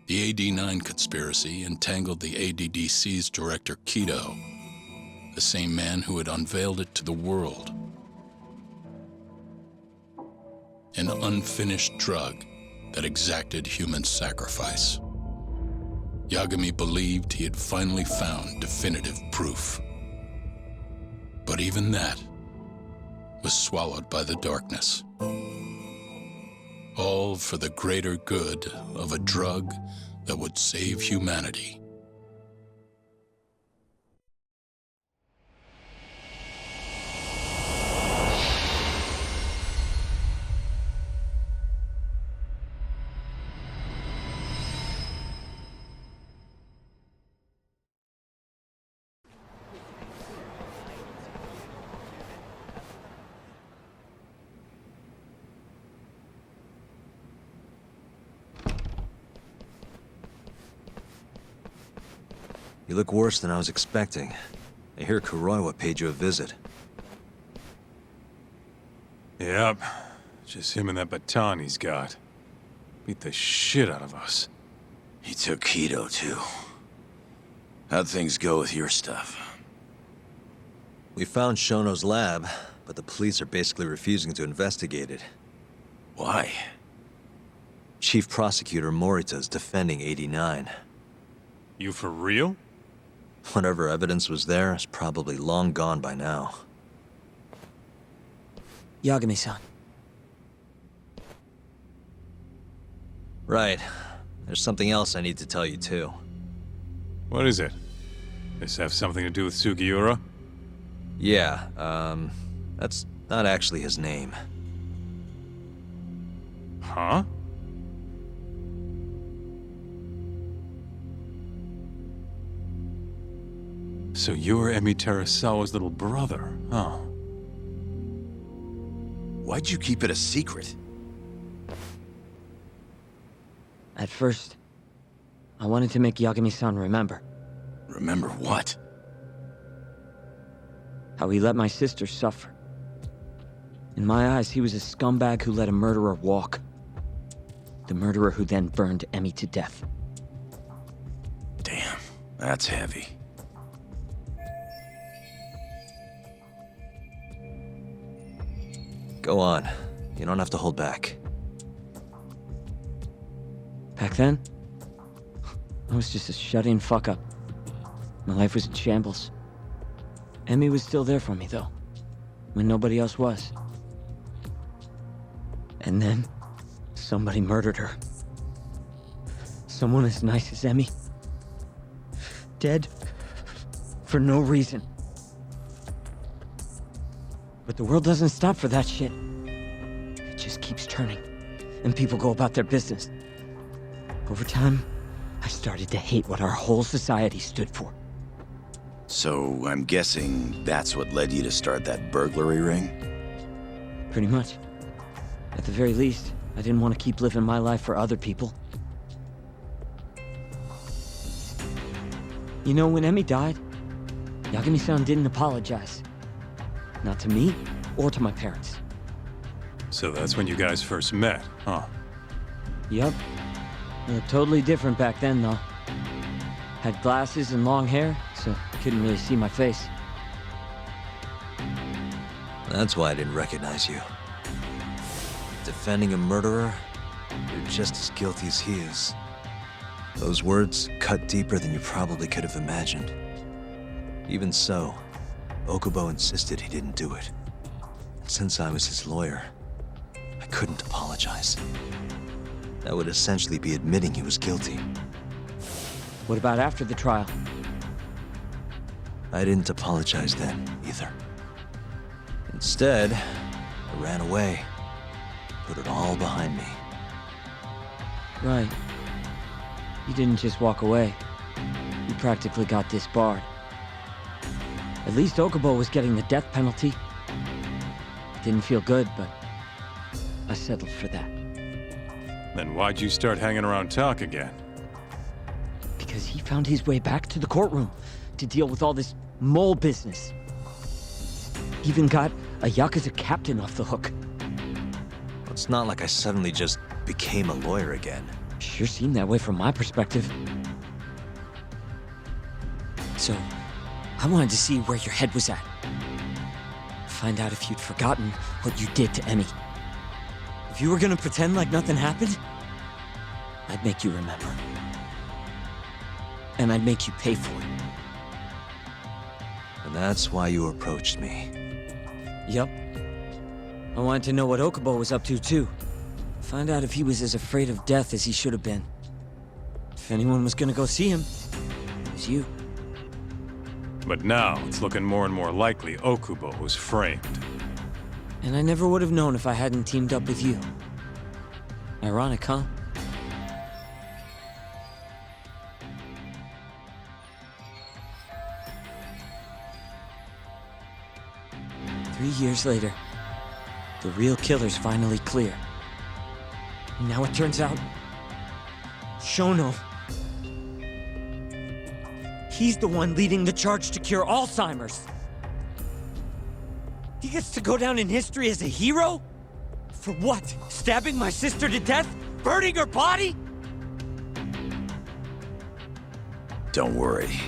The AD-9 conspiracy entangled the ADDC's director, Kido, the same man who had unveiled it to the world. An unfinished drug that exacted human sacrifice. Yagami believed he had finally found definitive proof. But even that was swallowed by the darkness. All for the greater good of a drug that would save humanity. You look worse than I was expecting. I hear Kuroiwa paid you a visit. Yep. Just him and that baton he's got. Beat the shit out of us. He took Kido, too. How'd things go with your stuff? We found Shono's lab, but the police are basically refusing to investigate it. Why? Chief Prosecutor Morita's defending 89. You for real? Whatever evidence was there is probably long gone by now. Yagami-san. Right. There's something else I need to tell you, too. What is it? This have something to do with Sugiura? Yeah, that's not actually his name. Huh? So you're Emi Terasawa's little brother, huh? Why'd you keep it a secret? At first, I wanted to make Yagami-san remember Remember what? how he let my sister suffer. In my eyes, he was a scumbag who let a murderer walk. The murderer who then burned Emi to death. Damn, that's heavy. Go on. You don't have to hold back. Back then, I was just a shut-in fuck-up. My life was in shambles. Emi was still there for me, though, when nobody else was. And then, somebody murdered her. Someone as nice as Emi. Dead for no reason. But the world doesn't stop for that shit. It just keeps turning, and people go about their business. Over time, I started to hate what our whole society stood for. So, I'm guessing that's what led you to start that burglary ring? Pretty much. At the very least, I didn't want to keep living my life for other people. You know, when Emi died, Yagami-san didn't apologize. Not to me, or to my parents. So that's when you guys first met, huh? Yup. We were totally different back then, though. Had glasses and long hair, so couldn't really see my face. That's why I didn't recognize you. Defending a murderer, you're just as guilty as he is. Those words cut deeper than you probably could have imagined. Even so, Okubo insisted he didn't do it. And since I was his lawyer, I couldn't apologize. That would essentially be admitting he was guilty. What about after the trial? I didn't apologize then, either. Instead, I ran away. Put it all behind me. Right. You didn't just walk away. You practically got disbarred. At least Okubo was getting the death penalty. Didn't feel good, but I settled for that. Then why'd you start hanging around talk again? Because he found his way back to the courtroom to deal with all this mole business. Even got a Yakuza captain off the hook. It's not like I suddenly just became a lawyer again. Sure seemed that way from my perspective. So, I wanted to see where your head was at. Find out if you'd forgotten what you did to Emmy. If you were gonna pretend like nothing happened, I'd make you remember. And I'd make you pay for it. And that's why you approached me. Yep. I wanted to know what Okubo was up to, too. Find out if he was as afraid of death as he should have been. If anyone was gonna go see him, it was you. But now, it's looking more and more likely Okubo was framed. And I never would have known if I hadn't teamed up with you. Ironic, huh? Three years later, the real killer's finally clear. Now it turns out, Shono, he's the one leading the charge to cure Alzheimer's. He gets to go down in history as a hero? For what? Stabbing my sister to death? Burning her body? Don't worry.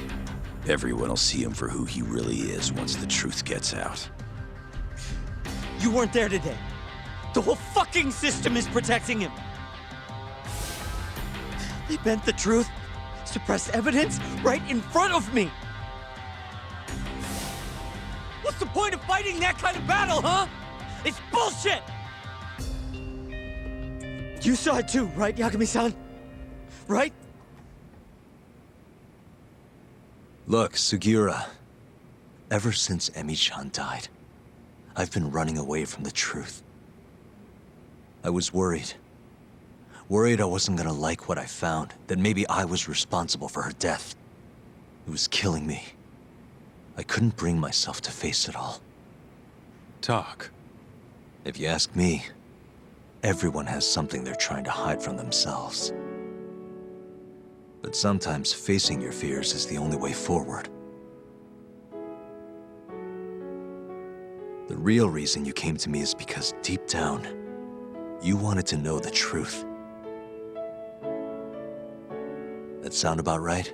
Everyone will see him for who he really is once the truth gets out. You weren't there today. The whole fucking system is protecting him. They bent the truth, suppressed evidence right in front of me. What's the point of fighting that kind of battle, huh? It's bullshit! You saw it too, right, Yagami-san? Right? Look, Sugiura. Ever since Emi-chan died, I've been running away from the truth. I was worried. Worried I wasn't gonna like what I found, that maybe I was responsible for her death. It was killing me. I couldn't bring myself to face it all. Talk. If you ask me, everyone has something they're trying to hide from themselves. But sometimes facing your fears is the only way forward. The real reason you came to me is because deep down, you wanted to know the truth. That sound about right?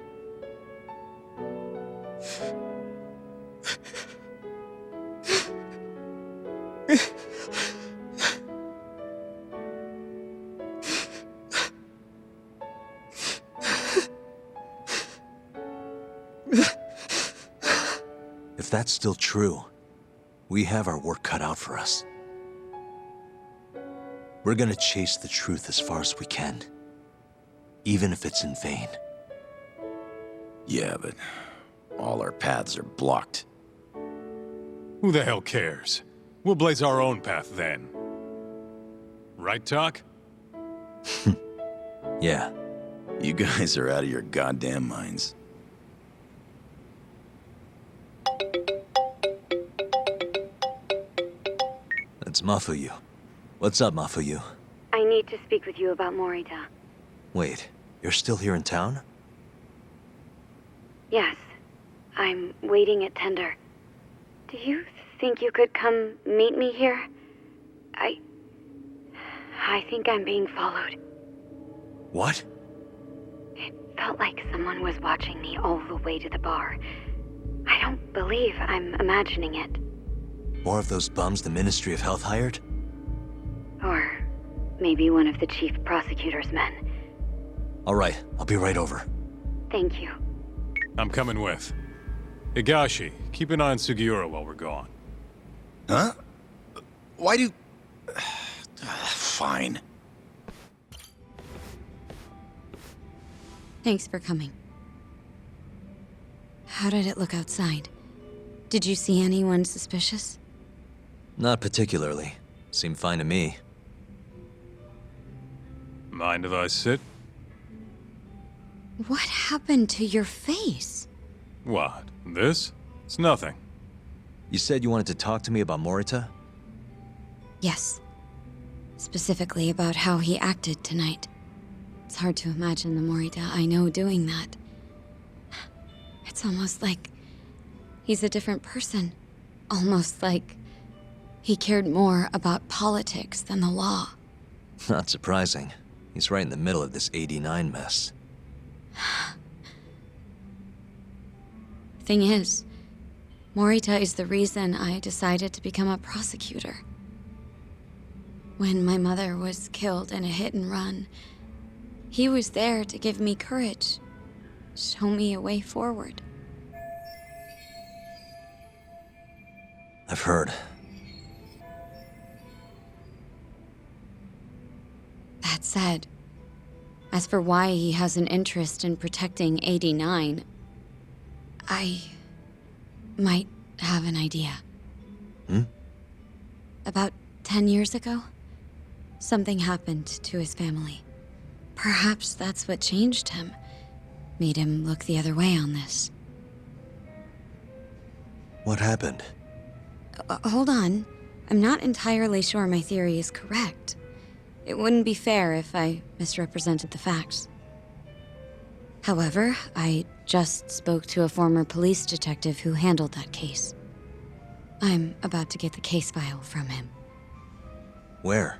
If that's still true, we have our work cut out for us. We're gonna chase the truth as far as we can, even if it's in vain. Yeah, but all our paths are blocked. Who the hell cares? We'll blaze our own path then. Right, Talk? Yeah. You guys are out of your goddamn minds. It's Mafuyu. What's up, Mafuyu? I need to speak with you about Morita. Wait, you're still here in town? Yes. I'm waiting at Tender. Do you think you could come meet me here? I think I'm being followed. What? It felt like someone was watching me all the way to the bar. I don't believe I'm imagining it. More of those bums the Ministry of Health hired? Or maybe one of the chief prosecutor's men. All right, I'll be right over. Thank you. I'm coming with. Higashi, keep an eye on Sugiura while we're gone. Huh? Why do... Fine. Thanks for coming. How did it look outside? Did you see anyone suspicious? Not particularly. Seemed fine to me. Mind if I sit? What happened to your face? What? This? It's nothing. You said you wanted to talk to me about Morita? Yes. Specifically about how he acted tonight. It's hard to imagine the Morita I know doing that. It's almost like he's a different person. Almost like he cared more about politics than the law. Not surprising. He's right in the middle of this 89 mess. Thing is, Morita is the reason I decided to become a prosecutor. When my mother was killed in a hit and run, he was there to give me courage, show me a way forward. I've heard. That said, as for why he has an interest in protecting 89, I might have an idea. About 10 years ago, something happened to his family. Perhaps that's what changed him, made him look the other way on this. What happened? Hold on. I'm not entirely sure my theory is correct. It wouldn't be fair if I misrepresented the facts. However, I just spoke to a former police detective who handled that case. I'm about to get the case file from him. Where?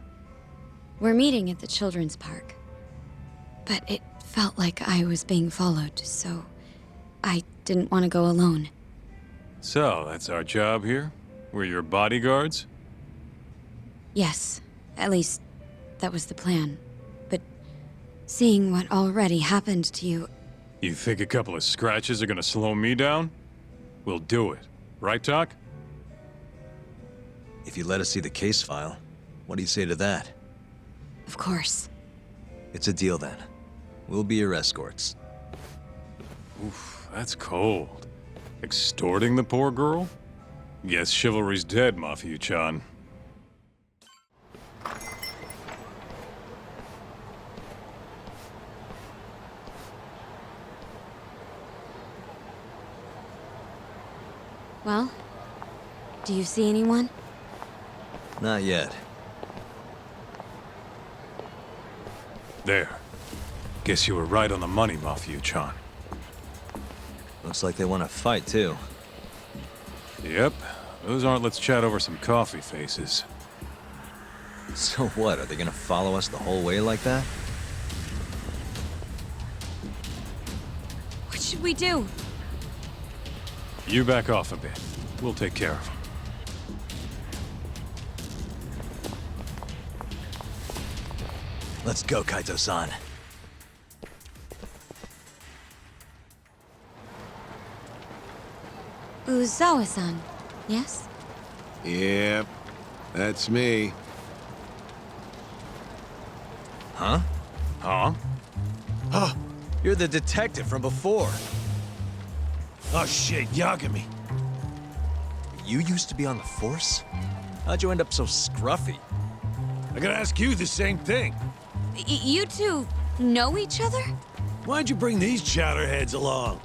We're meeting at the children's park. But it felt like I was being followed, so I didn't want to go alone. So, that's our job here? We're your bodyguards? Yes, at least that was the plan. But seeing what already happened to you, You think a couple of scratches are gonna slow me down? We'll do it. Right, Doc? If you let us see the case file, what do you say to that? of course. It's a deal then. We'll be your escorts. Oof, that's cold. Extorting the poor girl? Guess chivalry's dead, Mafia-chan. Well, do you see anyone? Not yet. There. Guess you were right on the money, Mafia-chan. Looks like they want to fight, too. Yep. Those aren't let's chat over some coffee faces. So what, are they gonna follow us the whole way like that? What should we do? You back off a bit. We'll take care of them. Let's go, Kaito-san. Uzawa-san, yes? Yep, that's me. Huh? Huh? Oh, you're the detective from before. Oh shit, Yagami. You used to be on the force? How'd you end up so scruffy? I gotta ask you the same thing. You two know each other? Why'd you bring these chowderheads along?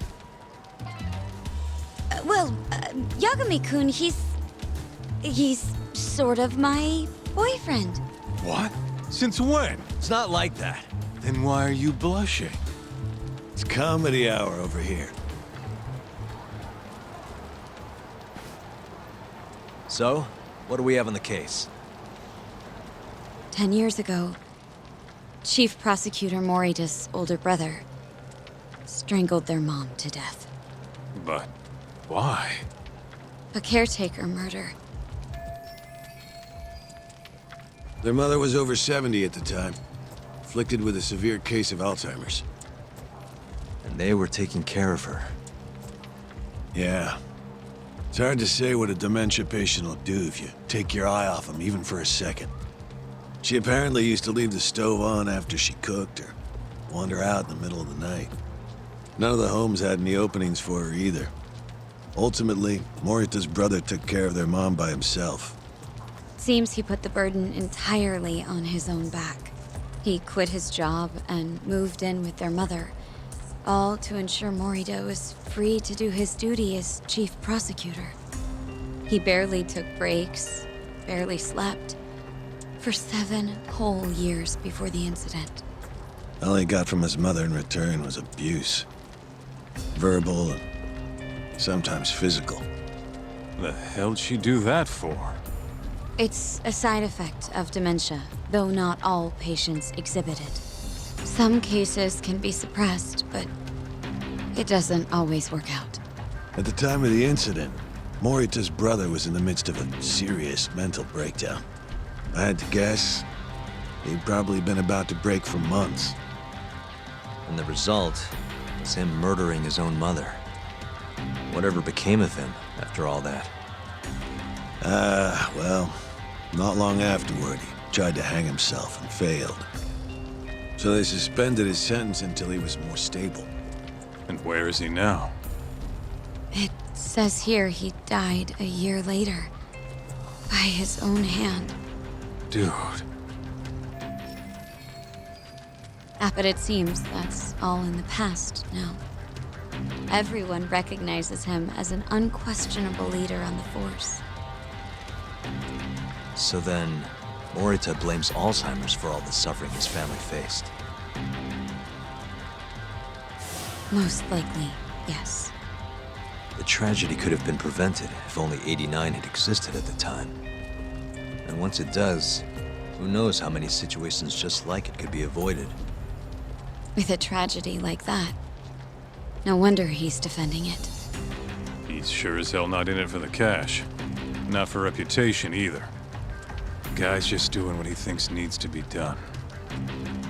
Yagami-kun, he's sort of my boyfriend. What? Since when? It's not like that. Then why are you blushing? It's comedy hour over here. So, what do we have on the case? 10 years ago, Chief Prosecutor Morita's older brother strangled their mom to death. But why? A caretaker murder. Their mother was over 70 at the time, afflicted with a severe case of Alzheimer's. And they were taking care of her. Yeah. It's hard to say what a dementia patient will do if you take your eye off them, even for a second. She apparently used to leave the stove on after she cooked or wander out in the middle of the night. None of the homes had any openings for her either. Ultimately, Morita's brother took care of their mom by himself. Seems he put the burden entirely on his own back. He quit his job and moved in with their mother, all to ensure Morita was free to do his duty as chief prosecutor. He barely took breaks, barely slept, for 7 whole years before the incident. All he got from his mother in return was abuse. Verbal and sometimes physical. The hell'd she do that for? It's a side effect of dementia, though not all patients exhibit it. Some cases can be suppressed, but it doesn't always work out. At the time of the incident, Morita's brother was in the midst of a serious mental breakdown. I had to guess, he'd probably been about to break for months. And the result was him murdering his own mother. Whatever became of him after all that? Well, not long afterward, he tried to hang himself and failed. So they suspended his sentence until he was more stable. And where is he now? It says here he died a year later. By his own hand. Dude. But it seems that's all in the past now. Everyone recognizes him as an unquestionable leader on the Force. So then, Morita blames Alzheimer's for all the suffering his family faced. Most likely, yes. The tragedy could have been prevented if only 89 had existed at the time. And once it does, who knows how many situations just like it could be avoided. With a tragedy like that, no wonder he's defending it. He's sure as hell not in it for the cash. Not for reputation either. Guy's just doing what he thinks needs to be done.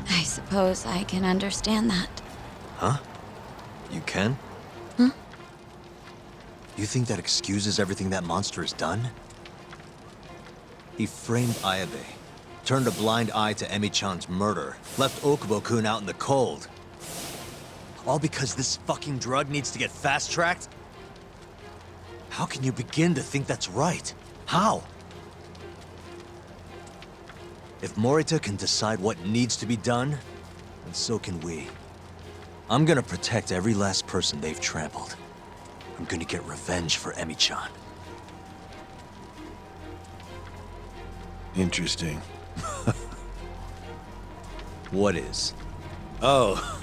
I suppose I can understand that. Huh? You can? Huh? You think that excuses everything that monster has done? He framed Ayabe, turned a blind eye to Emi-chan's murder, left Okubo-kun out in the cold. All because this fucking drug needs to get fast-tracked? How can you begin to think that's right? How? If Morita can decide what needs to be done, then so can we. I'm gonna protect every last person they've trampled. I'm gonna get revenge for Emi-chan. Interesting. What is? Oh,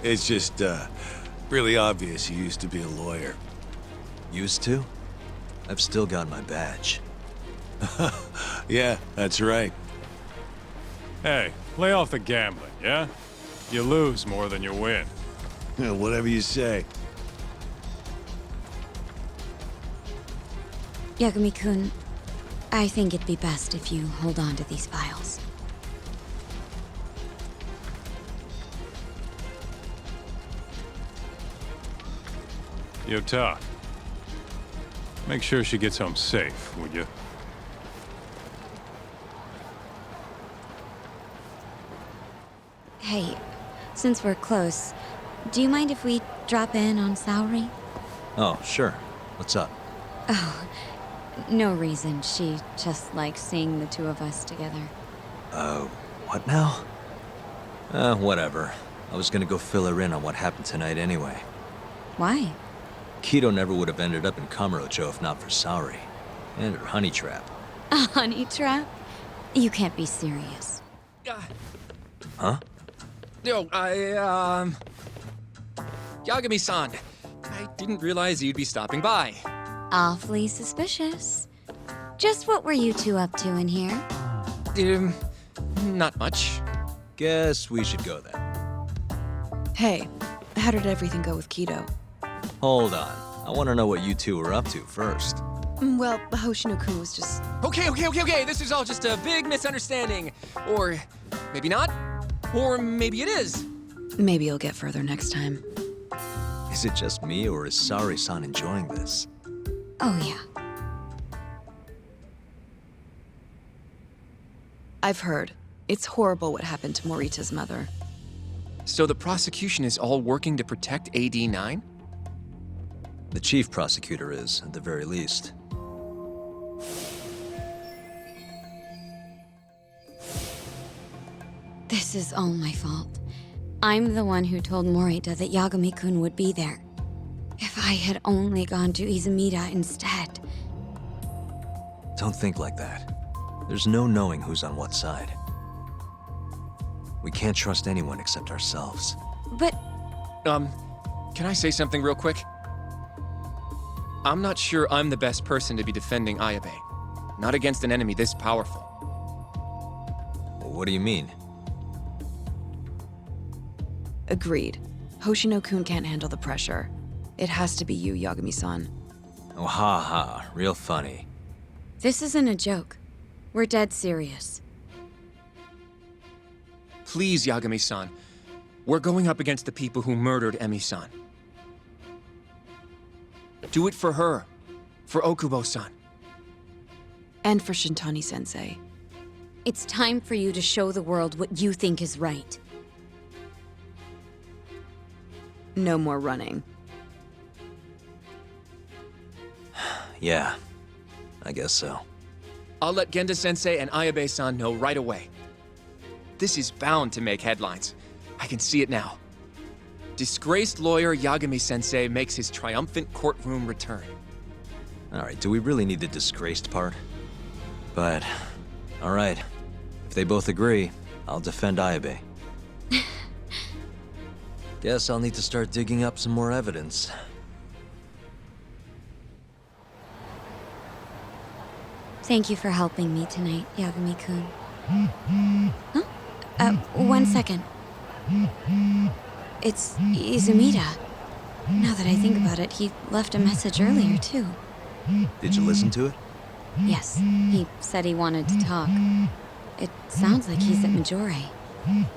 it's just, really obvious you used to be a lawyer. Used to? I've still got my badge. Yeah, that's right. Hey, lay off the gambling, yeah? You lose more than you win. Yeah, whatever you say. Yagami-kun, I think it'd be best if you hold on to these files. Yota, make sure she gets home safe, would you? Hey, since we're close, do you mind if we drop in on Saori? Oh, sure. What's up? Oh, no reason. She just likes seeing the two of us together. What now? Whatever. I was gonna go fill her in on what happened tonight anyway. Why? Kido never would have ended up in Kamurocho if not for Saori. And her honey trap. A honey trap? You can't be serious. Huh? Yo, Yagami-san, I didn't realize you'd be stopping by. Awfully suspicious. Just what were you two up to in here? Not much. Guess we should go then. Hey, how did everything go with Kido? Hold on. I want to know what you two were up to first. Well, Hoshino-kun was just... Okay, this is all just a big misunderstanding. Or maybe not. Or maybe it is. Maybe you'll get further next time. Is it just me, or is Saori-san enjoying this? Oh, yeah. I've heard. It's horrible what happened to Morita's mother. So the prosecution is all working to protect AD9? The chief prosecutor is, at the very least. This is all my fault. I'm the one who told Morita that Yagami-kun would be there. If I had only gone to Izumida instead. Don't think like that. There's no knowing who's on what side. We can't trust anyone except ourselves. But Can I say something real quick? I'm not sure I'm the best person to be defending Ayabe. Not against an enemy this powerful. What do you mean? Agreed. Hoshino-kun can't handle the pressure. It has to be you, Yagami-san. Oh, ha ha. Real funny. This isn't a joke. We're dead serious. Please, Yagami-san. We're going up against the people who murdered Emi-san. Do it for her. For Okubo-san. And for Shintani-sensei. It's time for you to show the world what you think is right. No more running. Yeah, I guess so. I'll let Genda-sensei and Ayabe-san know right away. This is bound to make headlines. I can see it now. Disgraced lawyer Yagami-sensei makes his triumphant courtroom return. All right, do we really need the disgraced part? But, all right. If they both agree, I'll defend Ayabe. Guess I'll need to start digging up some more evidence. Thank you for helping me tonight, Yagami-kun. Huh? 1 second. It's Izumida. Now that I think about it, he left a message earlier, too. Did you listen to it? Yes, he said he wanted to talk. It sounds like he's at Majore.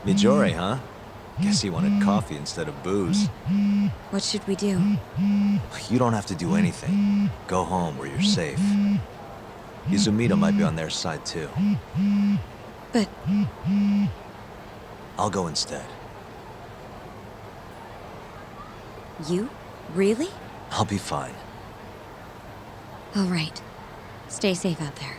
Mijori, huh? Guess he wanted coffee instead of booze. What should we do? You don't have to do anything. Go home where you're safe. Izumida might be on their side, too. But I'll go instead. you? Really? I'll be fine. All right. Stay safe out there.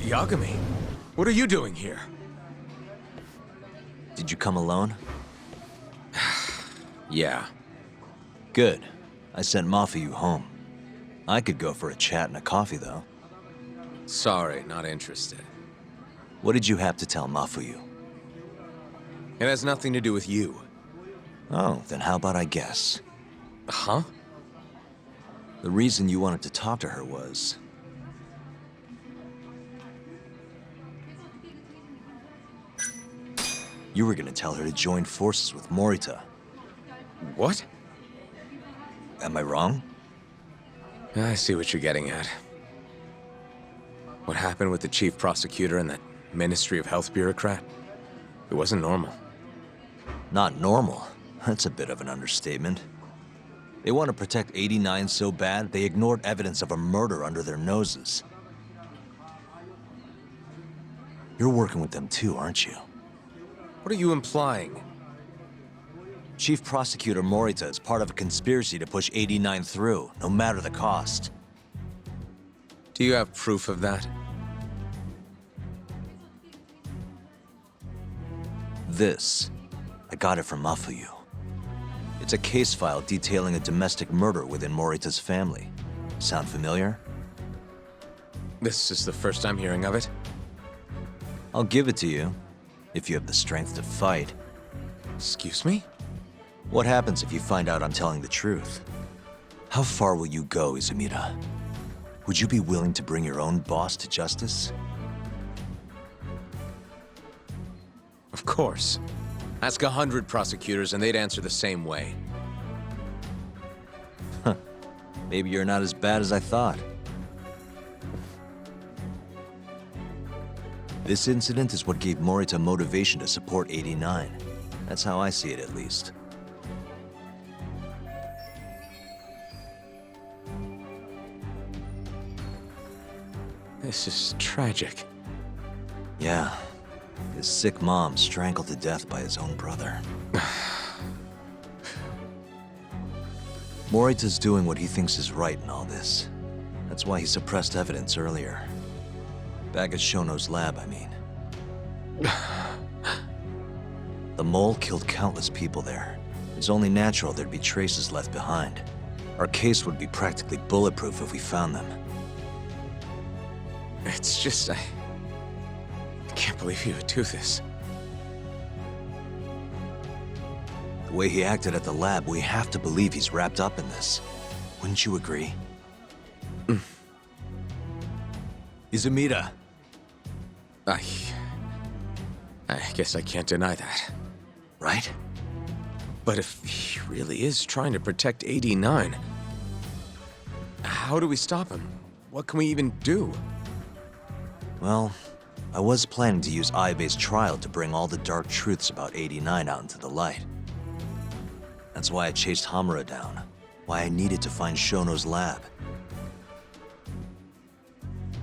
Yagami, what are you doing here? Did you come alone? Yeah. Good. I sent Mafuyu home. I could go for a chat and a coffee, though. Sorry, not interested. What did you have to tell Mafuyu? It has nothing to do with you. Oh, then how about I guess? Huh? The reason you wanted to talk to her was... you were gonna tell her to join forces with Morita. What? Am I wrong? I see what you're getting at. What happened with the chief prosecutor and that Ministry of Health bureaucrat? It wasn't normal. Not normal. That's a bit of an understatement. They want to protect 89 so bad, they ignored evidence of a murder under their noses. You're working with them too, aren't you? What are you implying? Chief Prosecutor Morita is part of a conspiracy to push 89 through, no matter the cost. Do you have proof of that? This. I got it from Mafuyu. It's a case file detailing a domestic murder within Morita's family. Sound familiar? This is the first I'm hearing of it. I'll give it to you, if you have the strength to fight. Excuse me? What happens if you find out I'm telling the truth? How far will you go, Izumida? Would you be willing to bring your own boss to justice? Of course. Ask 100 prosecutors and they'd answer the same way. Maybe you're not as bad as I thought. This incident is what gave Morita motivation to support 89. That's how I see it, at least. This is tragic. Yeah. His sick mom strangled to death by his own brother. Morita's doing what he thinks is right in all this. That's why he suppressed evidence earlier. Back at Shono's lab, I mean. The mole killed countless people there. It's only natural there'd be traces left behind. Our case would be practically bulletproof if we found them. It's just, I can't believe you would do this. The way he acted at the lab, we have to believe he's wrapped up in this. Wouldn't you agree? Izumida. I guess I can't deny that. Right? But if he really is trying to protect 89, how do we stop him? What can we even do? Well, I was planning to use Ayabe's trial to bring all the dark truths about 89 out into the light. That's why I chased Hamura down. Why I needed to find Shono's lab.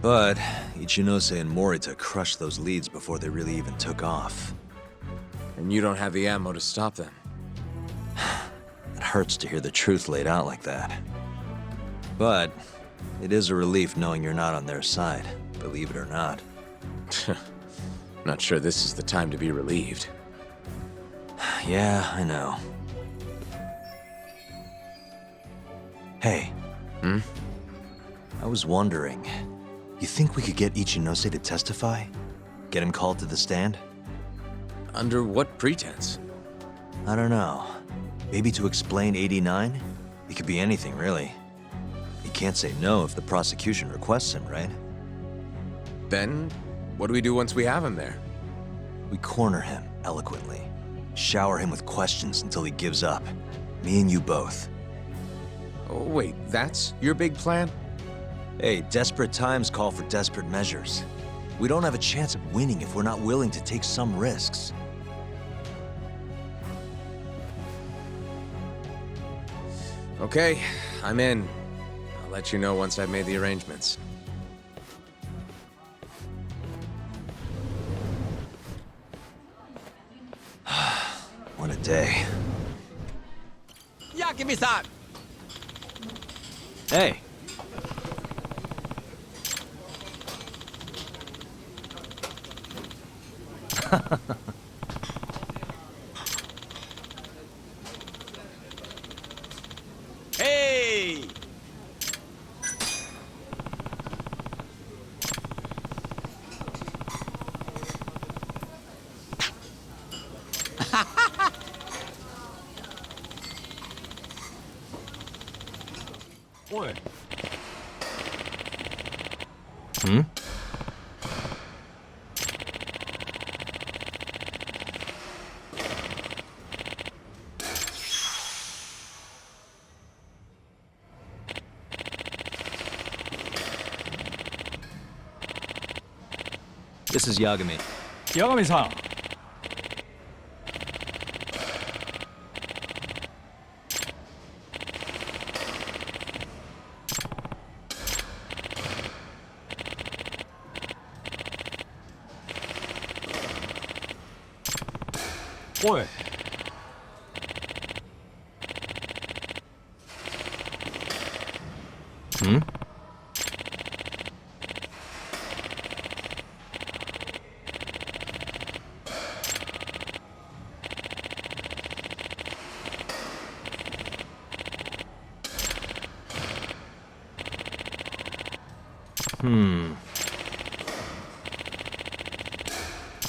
But Ichinose and Morita crushed those leads before they really even took off. And you don't have the ammo to stop them. It hurts to hear the truth laid out like that. But it is a relief knowing you're not on their side, believe it or not. Not sure this is the time to be relieved. Yeah, I know. Hey. I was wondering, you think we could get Ichinose to testify? Get him called to the stand? Under what pretense? I don't know. Maybe to explain 89? It could be anything, really. He can't say no if the prosecution requests him, right? Then, what do we do once we have him there? We corner him, eloquently. Shower him with questions until he gives up. Me and you both. Oh, wait, that's your big plan? Hey, desperate times call for desperate measures. We don't have a chance of winning if we're not willing to take some risks. Okay, I'm in. I'll let you know once I've made the arrangements. What a day. Yakimi-san! Hey! Hey! What? This is Yagami. Yagami-san. What?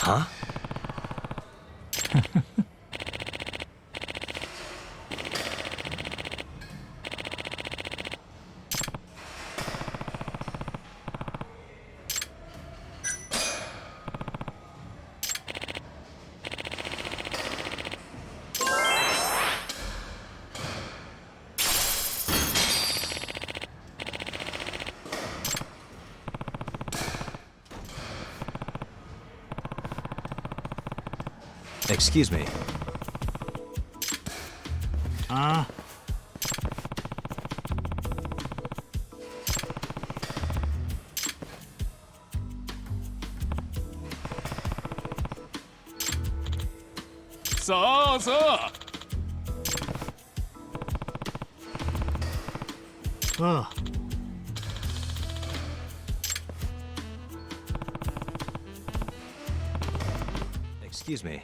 Huh? Excuse me. Excuse me.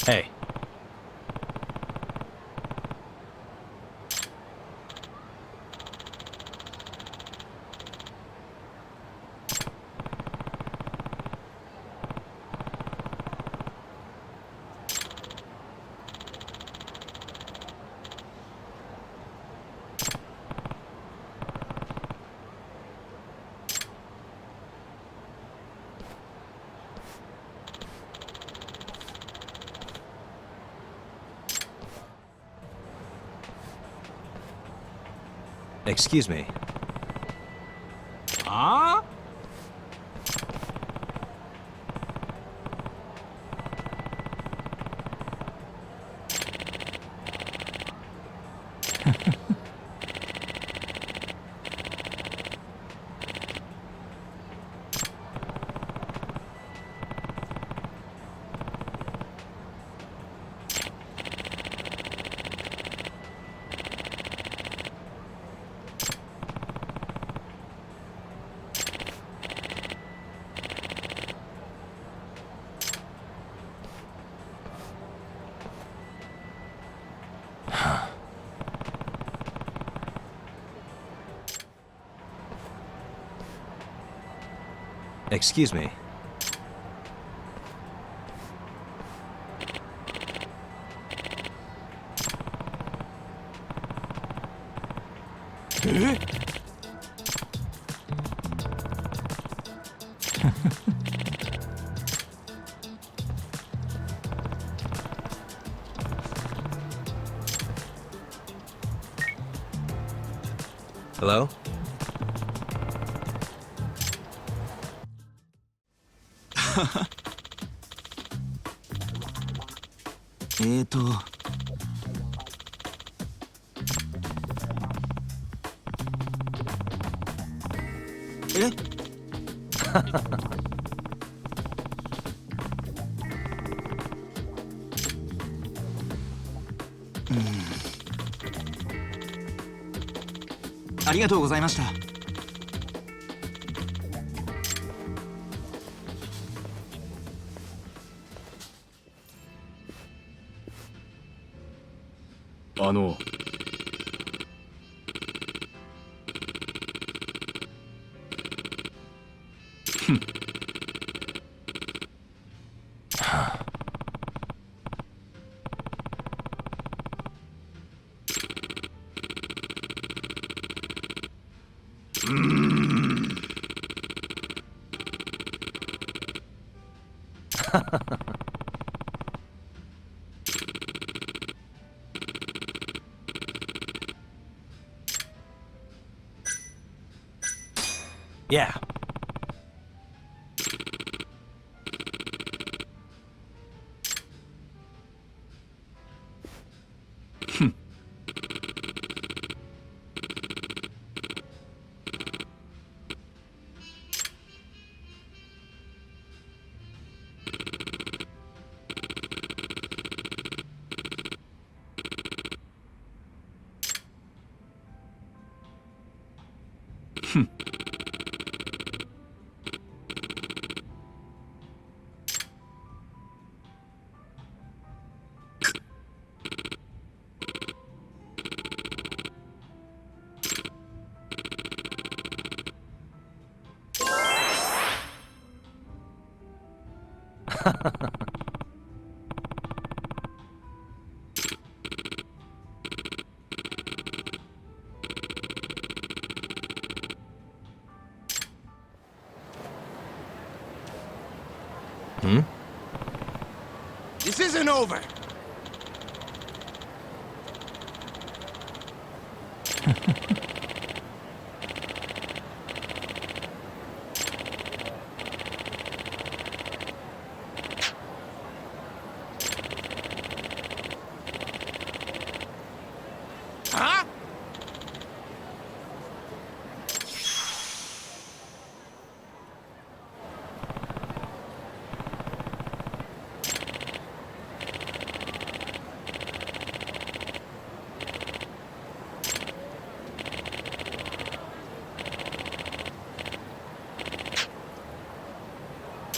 Hey. Excuse me. Excuse me. Hello? Eh? ありがとうございました。Yeah. This isn't over! Huh?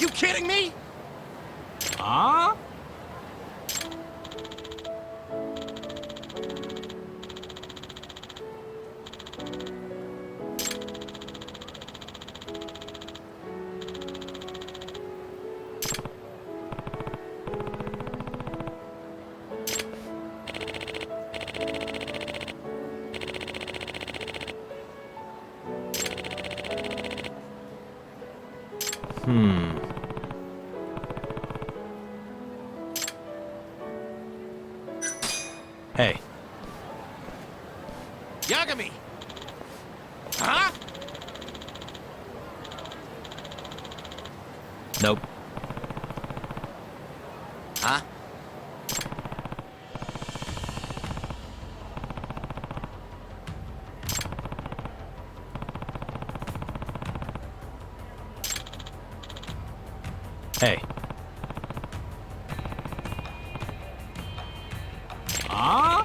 You kidding me? Huh? Hey, Yagami! Huh? nope. Huh? Hey, Huh?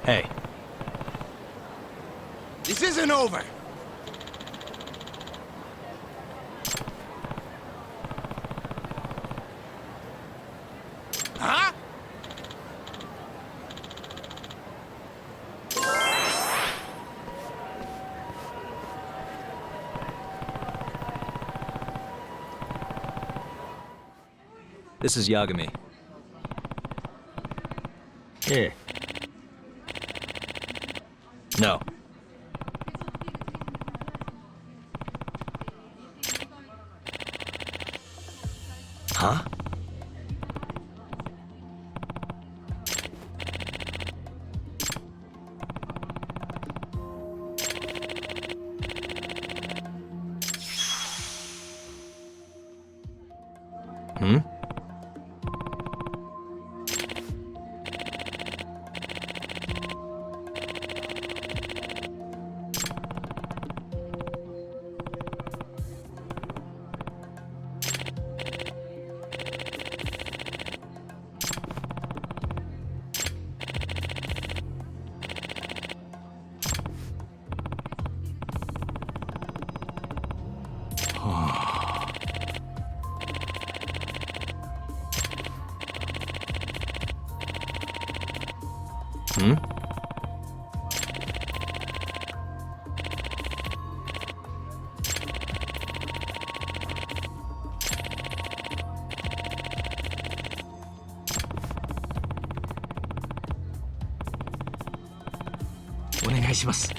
hey, This isn't over! Huh? this is Yagami. Yeah. No. Huh? Hmm? Hmm?お願いします。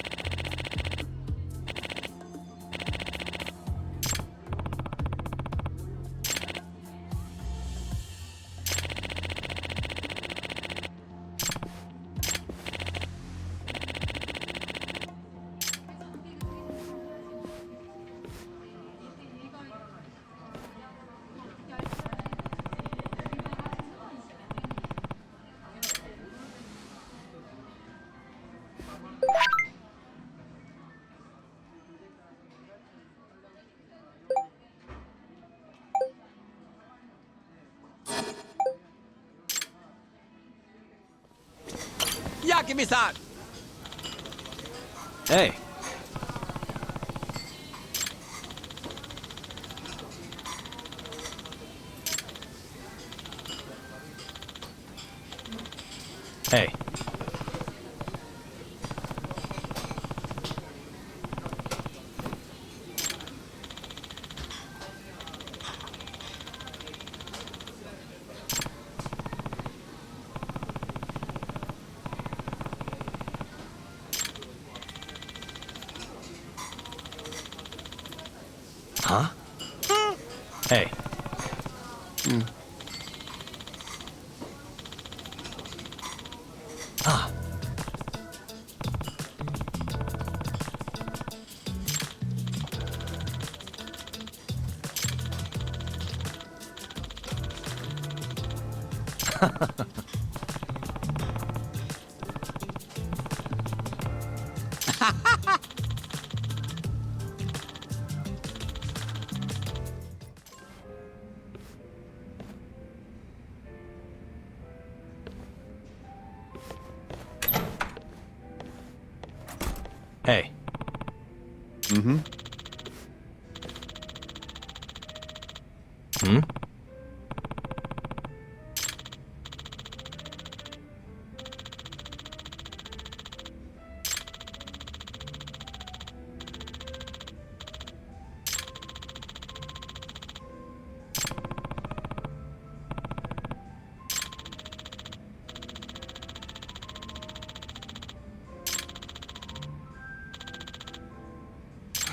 Yakimi-san! Hey, hey. Huh? Hey. Ah. Hey. Mm-hmm. Hmm?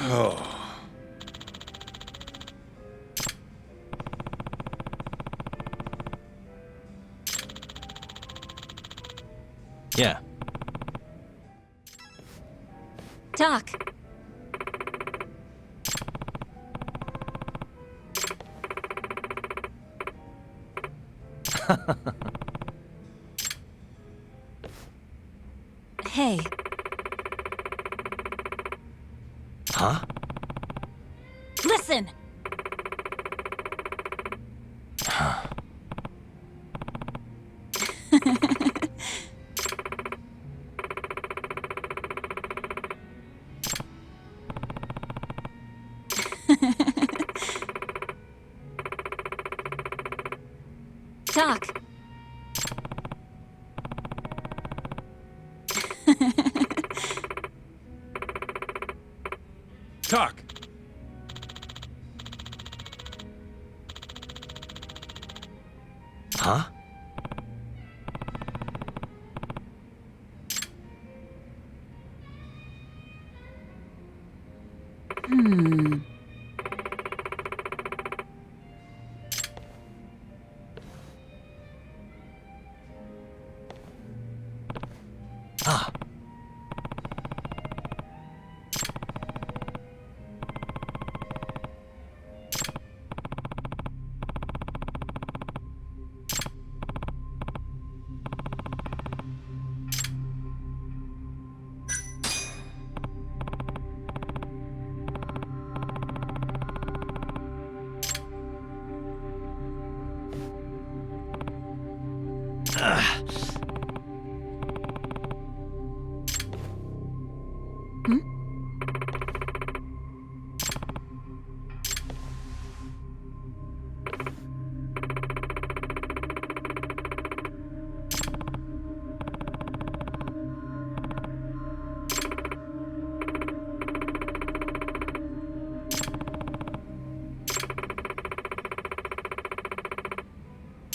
Oh. Yeah. Doc. Hey. Huh? Listen! Doc. Talk! Huh? Ah.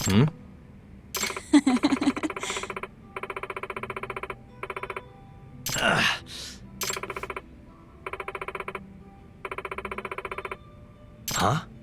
Hmm? Huh?